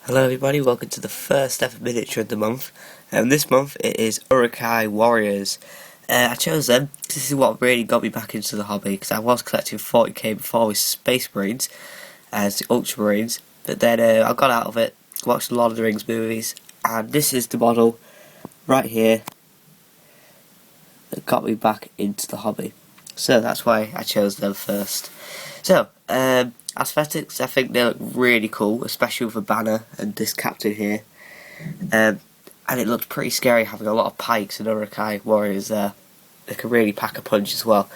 Hello everybody, welcome to the first ever miniature of the month. This month it is Uruk Warriors. I chose them. This is what really got me back into the hobby, because I was collecting 40k before with Space Marines as the Ultra Marines, but then I got out of it, watched a lot of the Rings movies, and this is the model right here that got me back into the hobby. So that's why I chose them first. So, aesthetics, I think they look really cool, especially with a banner and this captain here. And it looked pretty scary having a lot of pikes and Uruk warriors there. They can really pack a punch as well.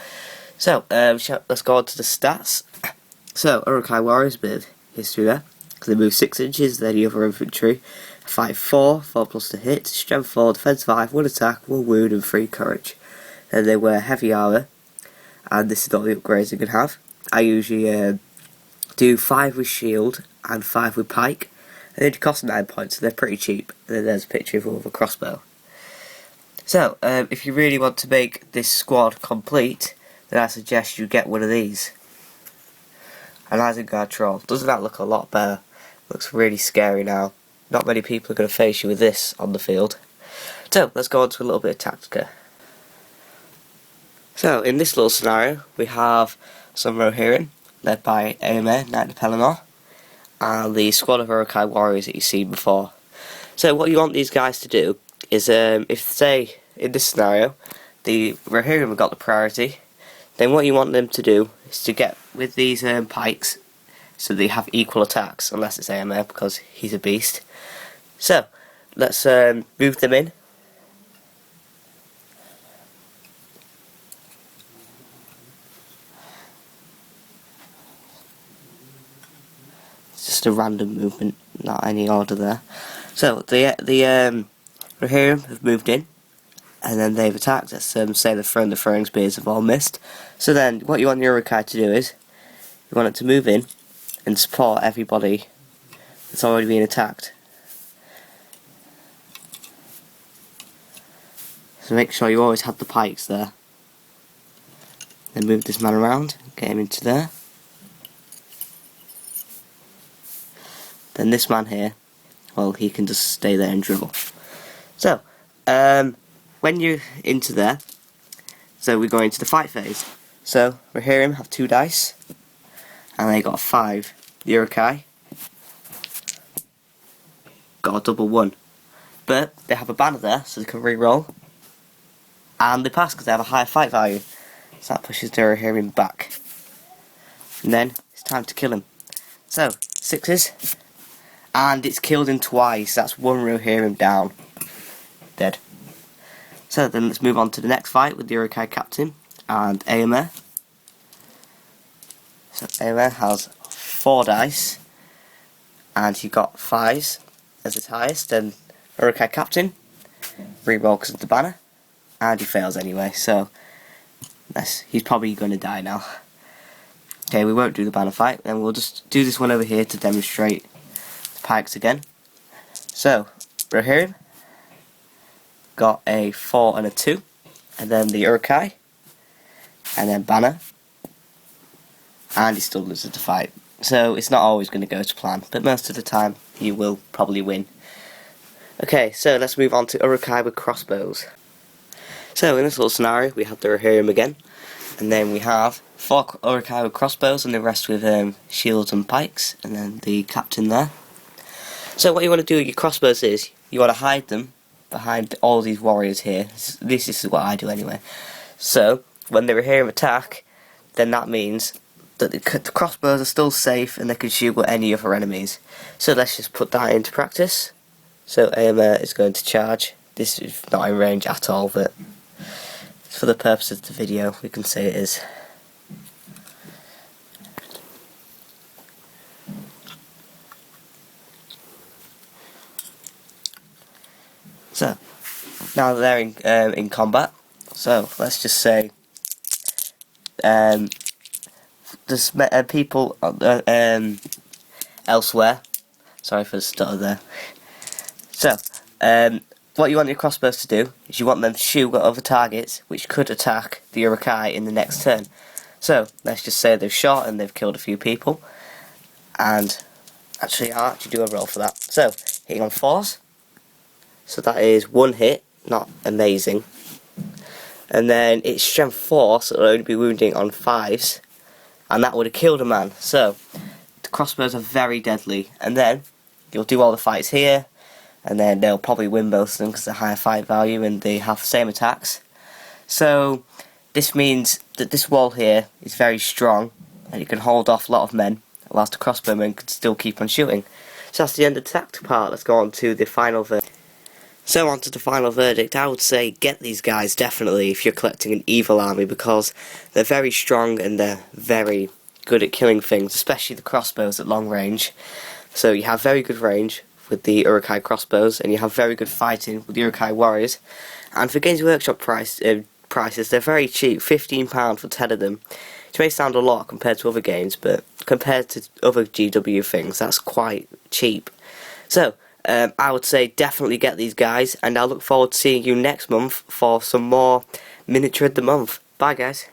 So, let's go on to the stats. So, Uruk warriors, a bit of history there. Because they move 6 inches, then the other infantry. Fight 4 plus to hit, strength 4, defense 5, 1 attack, 1 wound and 3 courage. And they wear heavy armour. And this is all the upgrades you can have. I usually do 5 with shield and 5 with pike, and they cost 9 points, so they're pretty cheap. And then there's a picture of them with a crossbow. So, if you really want to make this squad complete, then I suggest you get one of these. An isengard troll. Doesn't that look a lot better? Looks really scary now. Not many people are going to face you with this on the field. So, let's go on to a little bit of Tactica. So, in this little scenario, we have some Rohirrim, led by Éomer, Knight of Pelennor, and the squad of Uruk warriors that you've seen before. So, what you want these guys to do is, if, say, in this scenario, the Rohirrim have got the priority, then what you want them to do is to get with these pikes, so they have equal attacks, unless it's Éomer, because he's a beast. So, let's move them in. Just a random movement, not any order there. So the Rohirrim have moved in, and then they've attacked. Let's say they've thrown the throwing spears, have all missed. So then, what you want your Uruk to do is, you want it to move in and support everybody that's already been attacked. So make sure you always have the pikes there. Then move this man around, get him into there. Then this man here, well, he can just stay there and dribble. So, when you're into there, so we go into the fight phase. So, Rohirrim have 2 dice, and they got 5. The Uruk got a double 1. But they have a banner there, so they can re-roll. And they pass because they have a higher fight value. So that pushes the Rohirrim back. And then, it's time to kill him. So, 6s. And it's killed him twice. That's 1 Rohirrim down. Dead. So then let's move on to the next fight with the Uruk captain and Éomer. So Éomer has 4 dice. And he got 5s as his highest. Then Uruk captain re-roll because of the banner. And he fails anyway. So he's probably going to die now. Okay, we won't do the banner fight. Then we'll just do this one over here to demonstrate pikes again. So, Rohirrim got a 4 and a 2, and then the Uruk, and then banner, and he still loses the fight. So it's not always going to go to plan, but most of the time you will probably win. Okay, so let's move on to Uruk with crossbows. So in this little scenario we have the Rohirrim again, and then we have 4 Uruk with crossbows and the rest with shields and pikes, and then the captain there. So what you want to do with your crossbows is, you want to hide them behind all these warriors here. This is what I do anyway. So, when the Rohirrim attack, then that means that the crossbows are still safe and they can shoot at any other enemies. So let's just put that into practice. So Éomer is going to charge. This is not in range at all, but for the purpose of the video we can say it is. So, now they're in combat, so let's just say there's people elsewhere. Sorry for the stutter there. So, what you want your crossbows to do is you want them to shoot at other targets which could attack the Uruk in the next turn. So, let's just say they've shot and they've killed a few people, and Actually, I'll actually do a roll for that. So, hitting on 4s. So that is 1 hit, not amazing. And then it's strength 4, so it'll only be wounding on 5s. And that would have killed a man. So, the crossbows are very deadly. And then, you'll do all the fights here. And then they'll probably win most of them because they're higher fight value and they have the same attacks. So, this means that this wall here is very strong. And it can hold off a lot of men. Whilst the crossbowmen can still keep on shooting. So that's the end of the tactical part. Let's go on to the final verdict. So on to the final verdict. I would say get these guys definitely if you're collecting an evil army, because they're very strong and they're very good at killing things, especially the crossbows at long range. So you have very good range with the Uruk crossbows, and you have very good fighting with the Uruk warriors. And for Games Workshop prices, they're very cheap, £15 for 10 of them. Which may sound a lot compared to other games, but compared to other GW things, that's quite cheap. So, I would say definitely get these guys, and I'll look forward to seeing you next month for some more Miniature of the Month. Bye guys.